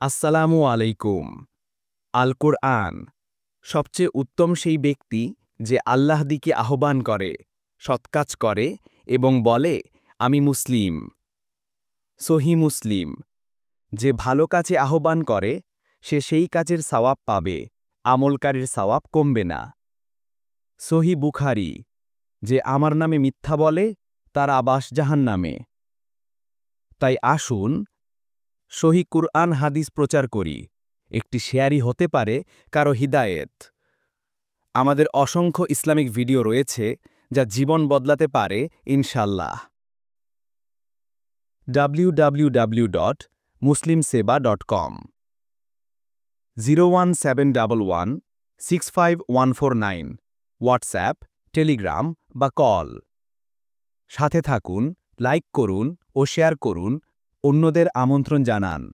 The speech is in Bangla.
আসসালামু আলাইকুম। আল কুরআন সবচেয়ে উত্তম সেই ব্যক্তি যে আল্লাহ দিকে আহ্বান করে, সৎকাজ করে এবং বলে, আমি মুসলিম। সহি মুসলিম। যে ভালো কাজে আহ্বান করে সে সেই কাজের সওয়াব পাবে, আমলকারীর সওয়াব কমবে না। সহি বুখারী। যে আমার নামে মিথ্যা বলে তার আবাস জাহান্নামে। তাই আসুন সহি কুরআন হাদিস প্রচার করি। একটি শেয়ারই হতে পারে কারো হিদায়েত। আমাদের অসংখ্য ইসলামিক ভিডিও রয়েছে যা জীবন বদলাতে পারে ইনশাল্লাহ। www.muslimseba.com 01711 65149 হোয়াটসঅ্যাপ, টেলিগ্রাম বা কল। সাথে থাকুন, লাইক করুন ও শেয়ার করুন, অন্যদের আমন্ত্রণ জানান।